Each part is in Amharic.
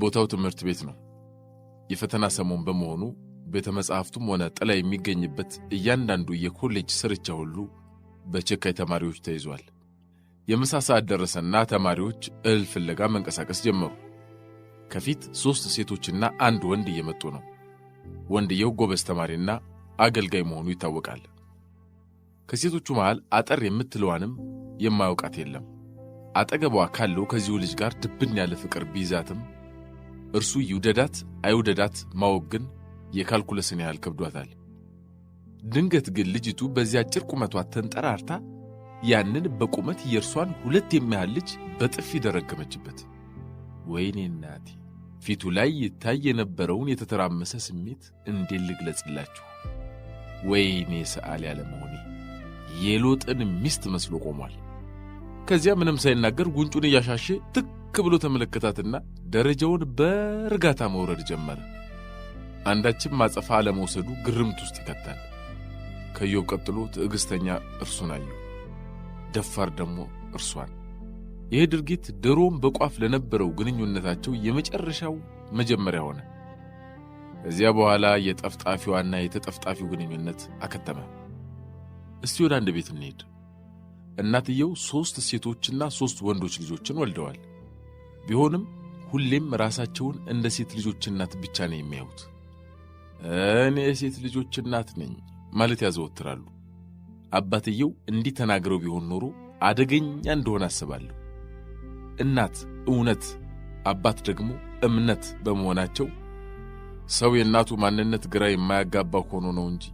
ቦታው ትምህርት ቤት ነው። የፈተና ሰሞን በመሆኑ ቤተ መጻሕፍቱም ሆነ ጥላ የሚገኝበት እያንዳንዱ የኮሌጅ ስርቻ ሁሉ በቸካይ ተማሪዎች ተይዟል። የምሳ ሰዓት ደረሰና ተማሪዎች እህል ፍለጋ መንቀሳቀስ ጀመሩ። ከፊት 3 ሴቶችና 1 ወንድ እየመጡ ነው። ወንድየው ጎበዝ ተማሪና አገልጋይ መሆኑ ይታወቃል። ከሴቶቹ መሃል አጠር የምትለዋንም የማያውቃት የለም። አጠገቧ ካለው ከዚሁ ልጅ ጋር ድብን ያለ ፍቅር ቢይዛትም እርሱ ይውደዳት አይውደዳት ማወቅ ግን የካልኩለስን ያህል ከብዷታል። ድንገት ግን ልጅቱ በዚያ አጭር ቁመቷ ተንጠራርታ ያንን በቁመት የእርሷን 2 የሚያህል ልጅ በጥፊ ደረገመችበት። ወይኔ እናቴ! ፊቱ ላይ ይታይ የነበረውን የተተራመሰ ስሜት እንዴት ልግለጽላችሁ? ወይኔ ሰዓሊ ያለመሆኔ! የሎጥን ሚስት መስሎ ቆሟል። ከዚያ ምንም ሳይናገር ጉንጩን እያሻሸ ትክ ብሎ ተመለከታትና ደረጃውን በእርጋታ መውረድ ጀመረ። አንዳችም ማጸፋ አለመውሰዱ ግርምት ውስጥ ይከታል። ከዮብ ቀጥሎ ትዕግስተኛ እርሱን አዩ፣ ደፋር ደግሞ እርሷን። ይህ ድርጊት ድሮም በቋፍ ለነበረው ግንኙነታቸው የመጨረሻው መጀመሪያ ሆነ። ከዚያ በኋላ የጠፍጣፊዋና የተጠፍጣፊው ግንኙነት አከተመ። እስቲ ወደ አንድ ቤት እንሄድ። እናትየው 3 ሴቶችና 3 ወንዶች ልጆችን ወልደዋል። ቢሆንም ሁሌም ራሳቸውን እንደ ሴት ልጆች እናት ብቻ ነው የሚያዩት። እኔ የሴት ልጆች እናት ነኝ ማለት ያዘወትራሉ። አባትየው እንዲህ ተናግረው ቢሆን ኖሮ አደገኛ እንደሆነ አስባለሁ። እናት እውነት፣ አባት ደግሞ እምነት በመሆናቸው ሰው የእናቱ ማንነት ግራ የማያጋባ ሆኖ ነው እንጂ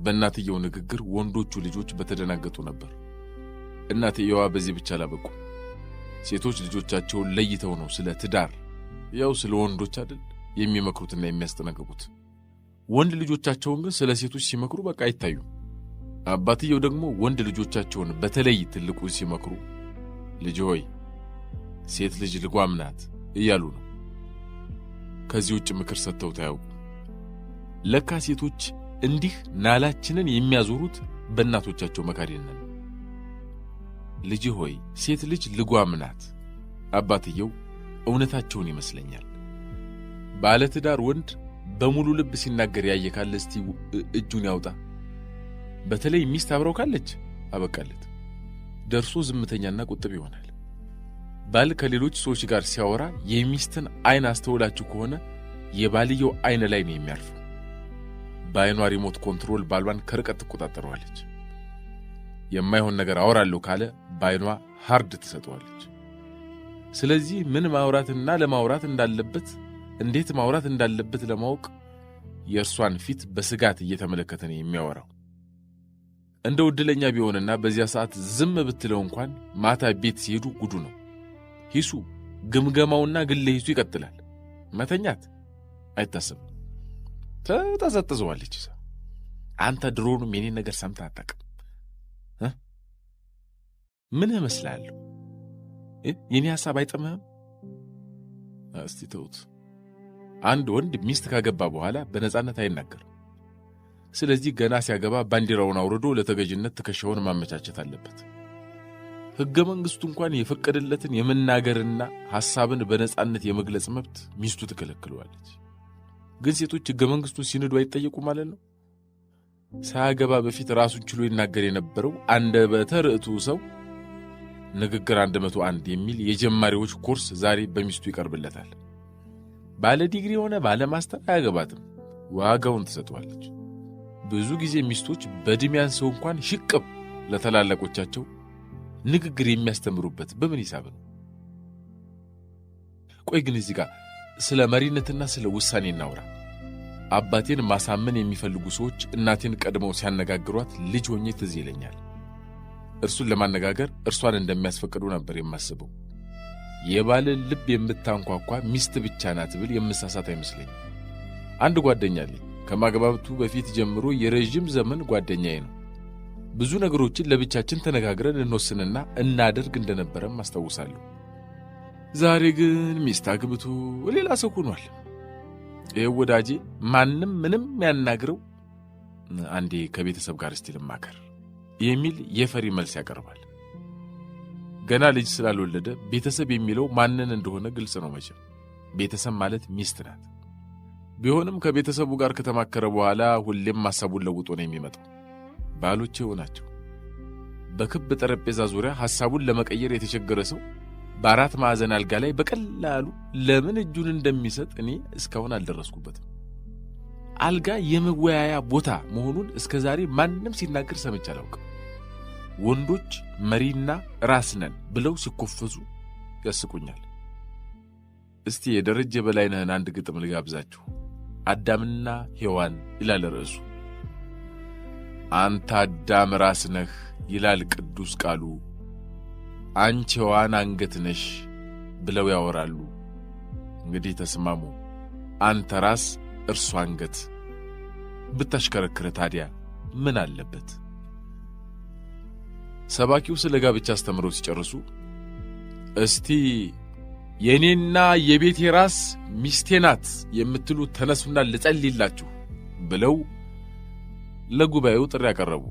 በእናትየው ንግግር ወንዶቹ ልጆች በተደናገጡ ነበር። እናትየዋ በዚህ ብቻ አላበቁ። ሴቶች ልጆቻቸውን ለይተው ነው ስለ ትዳር፣ ያው ስለ ወንዶች አይደል የሚመክሩትና የሚያስጠነቅቁት። ወንድ ልጆቻቸውን ግን ስለ ሴቶች ሲመክሩ በቃ አይታዩም። አባትየው ደግሞ ወንድ ልጆቻቸውን በተለይ ትልቁን ሲመክሩ ልጅ ሆይ ሴት ልጅ ልጓም ናት እያሉ ነው። ከዚህ ውጭ ምክር ሰጥተው ታያውቁ። ለካ ሴቶች እንዲህ ናላችንን የሚያዞሩት በእናቶቻቸው መካሪነት ነው። ልጅ ሆይ ሴት ልጅ ልጓም ናት። አባትየው እውነታቸውን ይመስለኛል። ባለትዳር ወንድ በሙሉ ልብ ሲናገር ያየ ካለ እስቲ እጁን ያውጣ። በተለይ ሚስት አብረው ካለች አበቃለት። ደርሶ ዝምተኛና ቁጥብ ይሆናል። ባል ከሌሎች ሰዎች ጋር ሲያወራ የሚስትን አይን አስተውላችሁ ከሆነ የባልየው አይን ላይ ነው የሚያርፈው። በአይኗ ሪሞት ኮንትሮል ባሏን ከርቀት ትቆጣጠረዋለች። የማይሆን ነገር አወራለሁ ካለ በአይኗ ሃርድ ትሰጠዋለች። ስለዚህ ምን ማውራትና ለማውራት እንዳለበት፣ እንዴት ማውራት እንዳለበት ለማወቅ የእርሷን ፊት በስጋት እየተመለከተ ነው የሚያወራው። እንደ ዕድለኛ ቢሆንና በዚያ ሰዓት ዝም ብትለው እንኳን ማታ ቤት ሲሄዱ ጉዱ ነው። ሂሱ ግምገማውና ግለ ሂሱ ይቀጥላል። መተኛት አይታሰብም። ተጠዘጥዘዋለች። አንተ ድሮኑም የኔን ነገር ሰምተህ አታውቅም። ምን እመስላለሁ? የኔ ሐሳብ አይጥምህም? እስቲ ተውት። አንድ ወንድ ሚስት ካገባ በኋላ በነጻነት አይናገርም። ስለዚህ ገና ሲያገባ ባንዲራውን አውርዶ ለተገዥነት ትከሻውን ማመቻቸት አለበት። ሕገ መንግሥቱ እንኳን የፈቀደለትን የመናገርና ሐሳብን በነጻነት የመግለጽ መብት ሚስቱ ትከለክለዋለች። ግን ሴቶች ሕገ መንግሥቱን ሲንዱ አይጠየቁ ማለት ነው። ሳያገባ በፊት ራሱን ችሎ ይናገር የነበረው አንደበተ ርቱዕ ሰው ንግግር 101 የሚል የጀማሪዎች ኮርስ ዛሬ በሚስቱ ይቀርብለታል። ባለ ዲግሪ ሆነ ባለ ማስተር አያገባትም፣ ዋጋውን ትሰጠዋለች። ብዙ ጊዜ ሚስቶች በዕድሜያን ሰው እንኳን ሽቅብ ለተላላቆቻቸው ንግግር የሚያስተምሩበት በምን ሂሳብ ነው? ቆይ ግን እዚህ ጋር ስለ መሪነትና ስለ ውሳኔ እናውራ። አባቴን ማሳመን የሚፈልጉ ሰዎች እናቴን ቀድመው ሲያነጋግሯት ልጅ ሆኜ ትዝ ይለኛል። እርሱን ለማነጋገር እርሷን እንደሚያስፈቅዱ ነበር የማስበው። የባልን ልብ የምታንኳኳ ሚስት ብቻ ናት ብል የምሳሳት አይመስለኝም። አንድ ጓደኛ አለኝ። ከማግባቱ በፊት ጀምሮ የረጅም ዘመን ጓደኛዬ ነው። ብዙ ነገሮችን ለብቻችን ተነጋግረን እንወስንና እናደርግ እንደነበረም አስታውሳለሁ። ዛሬ ግን ሚስት አግብቶ ሌላ ሰው ሆኗል። ይህ ወዳጄ ማንም ምንም ያናግረው አንዴ ከቤተሰብ ጋር እስቲ ልማከር የሚል የፈሪ መልስ ያቀርባል። ገና ልጅ ስላልወለደ ቤተሰብ የሚለው ማንን እንደሆነ ግልጽ ነው መቼም። ቤተሰብ ማለት ሚስት ናት። ቢሆንም ከቤተሰቡ ጋር ከተማከረ በኋላ ሁሌም ሐሳቡን ለውጦ ነው የሚመጣው። ባሎቼው ናቸው። በክብ ጠረጴዛ ዙሪያ ሐሳቡን ለመቀየር የተቸገረ ሰው በአራት ማዕዘን አልጋ ላይ በቀላሉ ለምን እጁን እንደሚሰጥ እኔ እስካሁን አልደረስኩበትም። አልጋ የመወያያ ቦታ መሆኑን እስከ ዛሬ ማንም ሲናገር ሰምቼ አላውቅም። ወንዶች መሪና ራስ ነን ብለው ሲኮፈሱ ያስቁኛል። እስቲ የደረጀ በላይነህን አንድ ግጥም ልጋብዛችሁ። አዳምና ሔዋን ይላል ርዕሱ። አንተ አዳም ራስ ነህ ይላል ቅዱስ ቃሉ፣ አንቺ ሔዋን አንገት ነሽ ብለው ያወራሉ። እንግዲህ ተስማሙ። አንተ ራስ እርሱ አንገት ብታሽከረክረ ታዲያ ምን አለበት? ሰባኪው ስለ ጋብቻ አስተምረው ሲጨርሱ እስቲ የኔና የቤቴ ራስ ሚስቴ ናት የምትሉ ተነሱና ልጸልይላችሁ ብለው ለጉባኤው ጥሪ ያቀረቡ።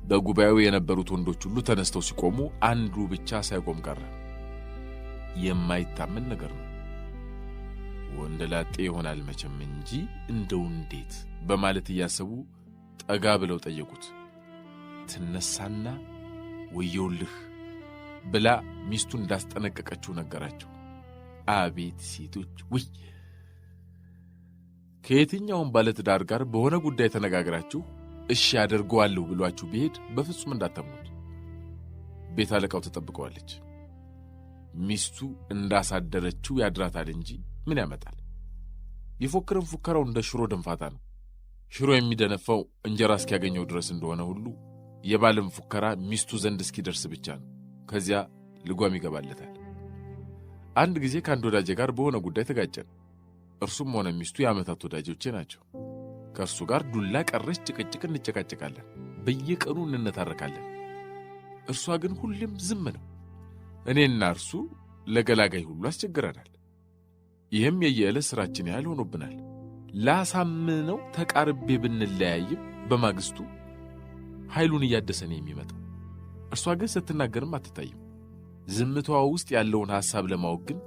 በጉባኤው የነበሩት ወንዶች ሁሉ ተነስተው ሲቆሙ አንዱ ብቻ ሳይቆም ቀረ። የማይታመን ነገር ነው። ወንድ ላጤ ይሆናል መቼም እንጂ እንደው እንዴት በማለት እያሰቡ ጠጋ ብለው ጠየቁት። ትነሳና ወየውልህ ብላ ሚስቱ እንዳስጠነቀቀችው ነገራቸው። አቤት ሴቶች! ውይ! ከየትኛውም ባለትዳር ጋር በሆነ ጉዳይ ተነጋግራችሁ እሺ አደርገዋለሁ ብሏችሁ ቢሄድ በፍጹም እንዳታምኑት። ቤት አለቃው ተጠብቀዋለች። ሚስቱ እንዳሳደረችው ያድራታል እንጂ ምን ያመጣል? የፎክርን ፉከራው እንደ ሽሮ ደንፋታ ነው። ሽሮ የሚደነፋው እንጀራ እስኪያገኘው ድረስ እንደሆነ ሁሉ የባልም ፉከራ ሚስቱ ዘንድ እስኪደርስ ብቻ ነው። ከዚያ ልጓም ይገባለታል። አንድ ጊዜ ከአንድ ወዳጄ ጋር በሆነ ጉዳይ ተጋጨን። እርሱም ሆነ ሚስቱ የዓመታት ወዳጆቼ ናቸው። ከእርሱ ጋር ዱላ ቀረሽ ጭቅጭቅ እንጨቃጨቃለን። በየቀኑ እንነታረካለን። እርሷ ግን ሁሌም ዝም ነው። እኔና እርሱ ለገላጋይ ሁሉ አስቸግረናል። ይህም የየዕለት ሥራችን ያህል ሆኖብናል። ላሳምነው ተቃርቤ ብንለያይም በማግስቱ ኃይሉን እያደሰን የሚመጣው። እርሷ ግን ስትናገርም አትታይም። ዝምታዋ ውስጥ ያለውን ሐሳብ ለማወቅ ግን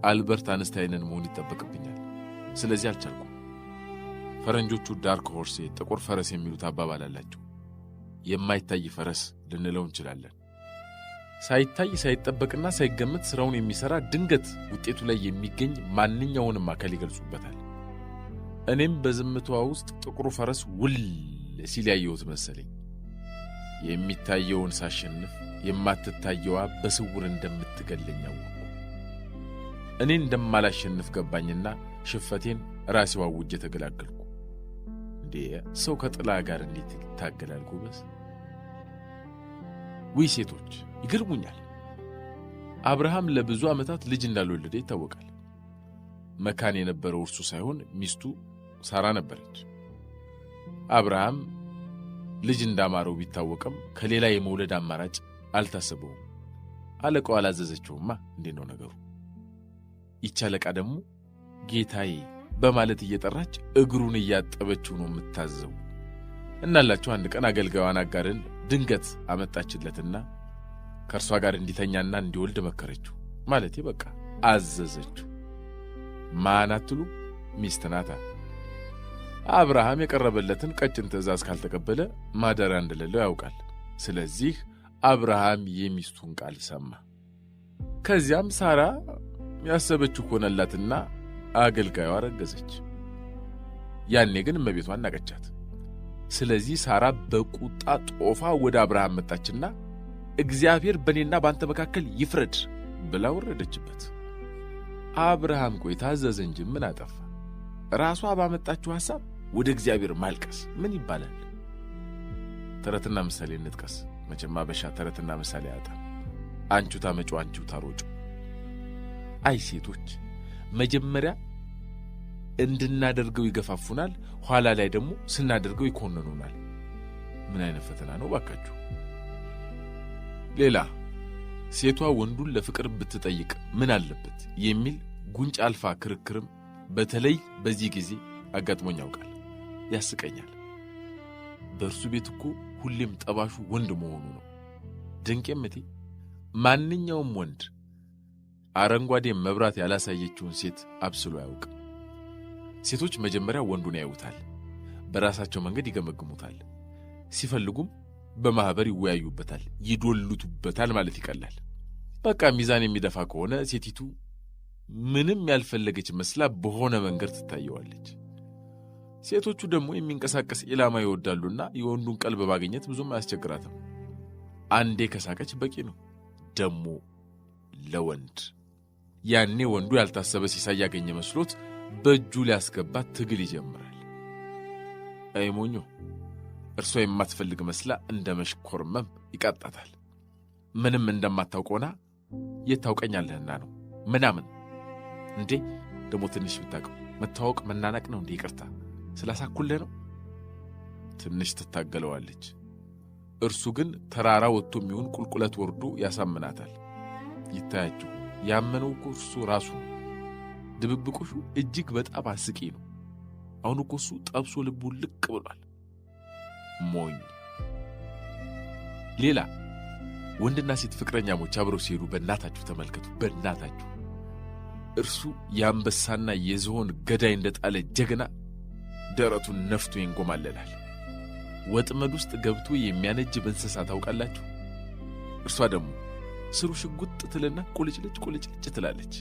አልበርት አንስታይንን መሆን ይጠበቅብኛል። ስለዚህ አልቻልኩም። ፈረንጆቹ ዳርክ ሆርሴ ጥቁር ፈረስ የሚሉት አባባል አላቸው። የማይታይ ፈረስ ልንለው እንችላለን። ሳይታይ ሳይጠበቅና ሳይገመት ሥራውን የሚሠራ ድንገት ውጤቱ ላይ የሚገኝ ማንኛውንም አካል ይገልጹበታል። እኔም በዝምታዋ ውስጥ ጥቁሩ ፈረስ ውል ሲል ያየሁት መሰለኝ። የሚታየውን ሳሸንፍ የማትታየዋ በስውር እንደምትገለኝ አወቅሁ። እኔ እንደማላሸንፍ ገባኝና ሽፈቴን ራሴው አውጄ ተገላገልኩ። እንዴ ሰው ከጥላ ጋር እንዴት ይታገላል ጎበዝ! ውይ ሴቶች ይገርሙኛል። አብርሃም ለብዙ ዓመታት ልጅ እንዳልወለደ ይታወቃል። መካን የነበረው እርሱ ሳይሆን ሚስቱ ሳራ ነበረች። አብርሃም ልጅ እንዳማረው ቢታወቅም ከሌላ የመውለድ አማራጭ አልታሰበውም። አለቃው አላዘዘችውማ። እንዴት ነው ነገሩ? ይቺ አለቃ ደግሞ ጌታዬ በማለት እየጠራች እግሩን እያጠበችው ነው የምታዘው። እናላችሁ አንድ ቀን አገልጋዩን አጋርን ድንገት አመጣችለትና ከእርሷ ጋር እንዲተኛና እንዲወልድ መከረችው። ማለቴ በቃ አዘዘችው። ማን አትሉ? ሚስት ናታ። አብርሃም የቀረበለትን ቀጭን ትእዛዝ ካልተቀበለ ማደሪያ እንደሌለው ያውቃል። ስለዚህ አብርሃም የሚስቱን ቃል ሰማ። ከዚያም ሳራ ያሰበችው ሆነላትና አገልጋዩዋ ረገዘች። ያኔ ግን እመቤቷን ናቀቻት። ስለዚህ ሳራ በቁጣ ጦፋ ወደ አብርሃም መጣችና እግዚአብሔር በእኔና በአንተ መካከል ይፍረድ ብላ ወረደችበት። አብርሃም ቆይ ታዘዘ እንጂ ምን አጠፋ? ራሷ ባመጣችው ሐሳብ ወደ እግዚአብሔር ማልቀስ ምን ይባላል? ተረትና ምሳሌ እንጥቀስ። መቼም አበሻ ተረትና ምሳሌ ያጣ። አንቺው ታመጪው አንቺው ታሮጩ። አይ ሴቶች መጀመሪያ እንድናደርገው ይገፋፉናል፣ ኋላ ላይ ደግሞ ስናደርገው ይኮንኑናል። ምን አይነት ፈተና ነው ባካችሁ! ሌላ ሴቷ ወንዱን ለፍቅር ብትጠይቅ ምን አለበት የሚል ጉንጭ አልፋ ክርክርም በተለይ በዚህ ጊዜ አጋጥሞኝ ያውቃል። ያስቀኛል። በእርሱ ቤት እኮ ሁሌም ጠባሹ ወንድ መሆኑ ነው። ድንቄም እቴ ማንኛውም ወንድ አረንጓዴ መብራት ያላሳየችውን ሴት አብስሎ አያውቅም። ሴቶች መጀመሪያ ወንዱን ያዩታል፣ በራሳቸው መንገድ ይገመግሙታል፣ ሲፈልጉም በማህበር ይወያዩበታል፣ ይዶሉቱበታል ማለት ይቀላል። በቃ ሚዛን የሚደፋ ከሆነ ሴቲቱ ምንም ያልፈለገች መስላ በሆነ መንገድ ትታየዋለች። ሴቶቹ ደግሞ የሚንቀሳቀስ ኢላማ ይወዳሉና የወንዱን ቀልብ ማግኘት ብዙም አያስቸግራትም። አንዴ ከሳቀች በቂ ነው። ደግሞ ለወንድ ያኔ ወንዱ ያልታሰበ ሲሳይ ያገኘ መስሎት በእጁ ሊያስገባት ትግል ይጀምራል። አይ ሞኞ፣ እርሷ የማትፈልግ መስላ እንደ መሽኮርመም ይቃጣታል። ምንም እንደማታውቀውና የታውቀኛለህና ነው ምናምን። እንዴ ደግሞ ትንሽ ብታውቀው መታወቅ መናናቅ ነው እንዴ? ይቅርታ ስላሳኩልህ ነው። ትንሽ ትታገለዋለች። እርሱ ግን ተራራ ወጥቶ የሚሆን ቁልቁለት ወርዶ ያሳምናታል። ይታያችሁ፣ ያመነው እኮ እርሱ ራሱ ነው። ድብብቆሹ እጅግ በጣም አስቂ ነው። አሁን እኮ እሱ ጠብሶ ልቡ ልቅ ብሏል። ሞኝ። ሌላ ወንድና ሴት ፍቅረኛሞች አብረው ሲሄዱ በእናታችሁ ተመልከቱ፣ በእናታችሁ። እርሱ የአንበሳና የዝሆን ገዳይ እንደጣለ ጀግና ደረቱን ነፍቶ ይንጎማለላል። ወጥመድ ውስጥ ገብቶ የሚያነጅብ እንስሳ ታውቃላችሁ። እርሷ ደግሞ ስሩ ሽጉጥ ትልና ቁልጭልጭ ቁልጭልጭ ትላለች።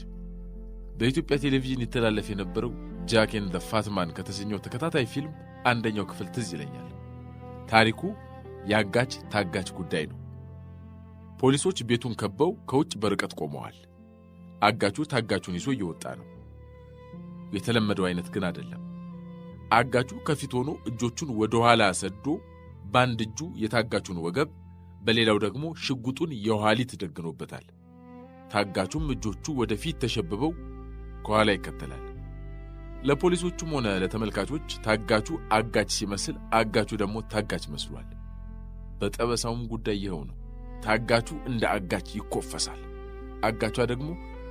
በኢትዮጵያ ቴሌቪዥን ይተላለፍ የነበረው ጃክ ኤንድ ዘ ፋት ማን ከተሰኘው ተከታታይ ፊልም አንደኛው ክፍል ትዝ ይለኛል። ታሪኩ ያጋች ታጋች ጉዳይ ነው። ፖሊሶች ቤቱን ከበው ከውጭ በርቀት ቆመዋል። አጋቹ ታጋቹን ይዞ እየወጣ ነው። የተለመደው አይነት ግን አይደለም። አጋቹ ከፊት ሆኖ እጆቹን ወደ ኋላ ሰዶ በአንድ እጁ የታጋቹን ወገብ፣ በሌላው ደግሞ ሽጉጡን የኋሊት ደግኖበታል። ታጋቹም እጆቹ ወደፊት ተሸብበው ከኋላ ይከተላል። ለፖሊሶቹም ሆነ ለተመልካቾች ታጋቹ አጋች ሲመስል፣ አጋቹ ደግሞ ታጋች መስሏል። በጠበሳውም ጉዳይ ይኸው ነው። ታጋቹ እንደ አጋች ይኮፈሳል፣ አጋቿ ደግሞ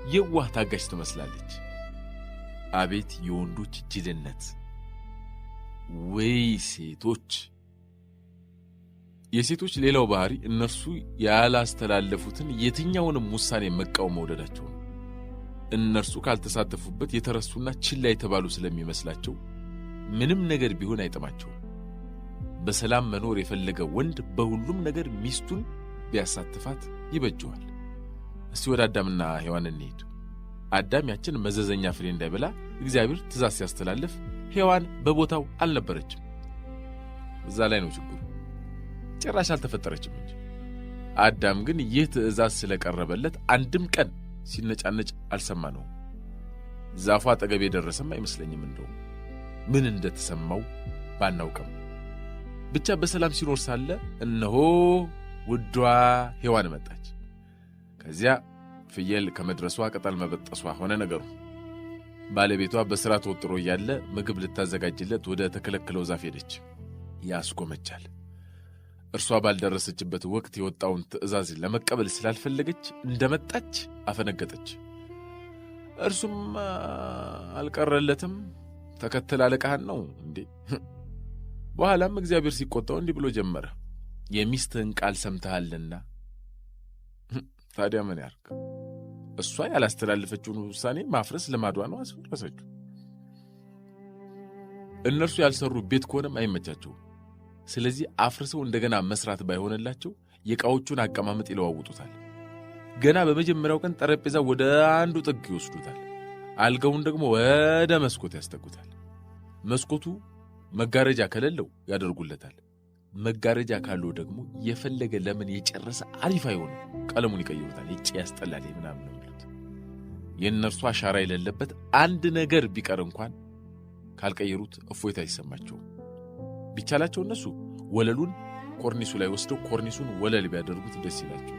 የዋህ ታጋች ትመስላለች። አቤት የወንዶች ጅልነት! ወይ ሴቶች! የሴቶች ሌላው ባህሪ እነርሱ ያላስተላለፉትን የትኛውንም ውሳኔ መቃወም መውደዳቸው ነው። እነርሱ ካልተሳተፉበት የተረሱና ችላ የተባሉ ስለሚመስላቸው ምንም ነገር ቢሆን አይጥማቸውም። በሰላም መኖር የፈለገ ወንድ በሁሉም ነገር ሚስቱን ቢያሳትፋት ይበጀዋል። እስቲ ወደ አዳምና ሔዋን እንሄድ። አዳም ያችን መዘዘኛ ፍሬ እንዳይበላ እግዚአብሔር ትእዛዝ ሲያስተላልፍ ሔዋን በቦታው አልነበረችም። እዛ ላይ ነው ችግሩ። ጭራሽ አልተፈጠረችም እንጂ። አዳም ግን ይህ ትእዛዝ ስለቀረበለት አንድም ቀን ሲነጫነጭ አልሰማነውም። ዛፏ አጠገብ የደረሰም አይመስለኝም። እንደው ምን እንደተሰማው ባናውቅም ብቻ በሰላም ሲኖር ሳለ እነሆ ውዷ ሔዋን መጣች። ከዚያ ፍየል ከመድረሷ ቅጠል መበጠሷ ሆነ ነገሩ። ባለቤቷ በሥራ ተወጥሮ እያለ ምግብ ልታዘጋጅለት ወደ ተከለከለው ዛፍ ሄደች። ያስጎመቻል። እርሷ ባልደረሰችበት ወቅት የወጣውን ትእዛዝ ለመቀበል ስላልፈለገች እንደመጣች አፈነገጠች። እርሱም አልቀረለትም። ተከተል አለቃህን ነው እንዴ? በኋላም እግዚአብሔር ሲቆጣው እንዲህ ብሎ ጀመረ፣ የሚስትህን ቃል ሰምተሃልና። ታዲያ ምን ያርግ? እሷ ያላስተላለፈችውን ውሳኔ ማፍረስ ልማዷ ነው። አስፈረሰችው። እነርሱ ያልሰሩ ቤት ከሆነም አይመቻቸውም። ስለዚህ አፍርሰው እንደገና መስራት ባይሆንላቸው የዕቃዎቹን አቀማመጥ ይለዋውጡታል። ገና በመጀመሪያው ቀን ጠረጴዛ ወደ አንዱ ጥግ ይወስዱታል። አልጋውን ደግሞ ወደ መስኮት ያስጠጉታል። መስኮቱ መጋረጃ ከሌለው ያደርጉለታል። መጋረጃ ካለው ደግሞ የፈለገ ለምን የጨረሰ አሪፍ አይሆንም፣ ቀለሙን ይቀይሩታል። እጭ ያስጠላል ምናምን ነው የሚሉት። የእነርሱ አሻራ የሌለበት አንድ ነገር ቢቀር እንኳን ካልቀየሩት እፎይታ አይሰማቸውም። ቢቻላቸው እነሱ ወለሉን ኮርኒሱ ላይ ወስደው ኮርኒሱን ወለል ቢያደርጉት ደስ ይላቸው።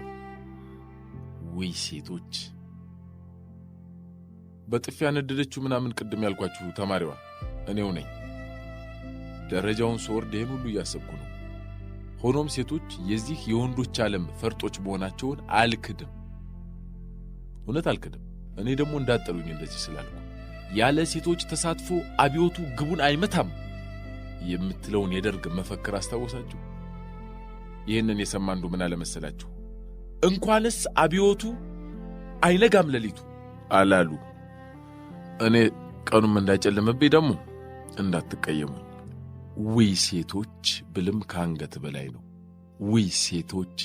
ወይ ሴቶች! በጥፊ ያነደደችው ምናምን ቅድም ያልኳችሁ ተማሪዋ እኔው ነኝ። ደረጃውን ስወርድ ይህን ሁሉ እያሰብኩ ነው። ሆኖም ሴቶች የዚህ የወንዶች ዓለም ፈርጦች መሆናቸውን አልክድም። እውነት አልክድም። እኔ ደግሞ እንዳጠሉኝ እንደዚህ ስላልኩ ያለ ሴቶች ተሳትፎ አብዮቱ ግቡን አይመታም የምትለውን የደርግ መፈክር አስታወሳችሁ? ይህንን የሰማ አንዱ ምን አለ መሰላችሁ? እንኳንስ አብዮቱ አይነጋም ሌሊቱ አላሉ። እኔ ቀኑም እንዳይጨልምብኝ ደግሞ እንዳትቀየሙኝ። ውይ ሴቶች ብልም ከአንገት በላይ ነው። ውይ ሴቶች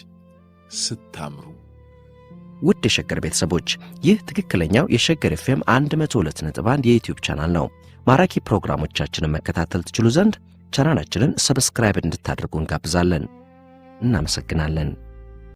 ስታምሩ። ውድ የሸገር ቤተሰቦች ይህ ትክክለኛው የሸገር ኤፍኤም 102.1 የዩቲዩብ ቻናል ነው። ማራኪ ፕሮግራሞቻችንን መከታተል ትችሉ ዘንድ ቻናላችንን ሰብስክራይብ እንድታደርጉ እንጋብዛለን። እናመሰግናለን።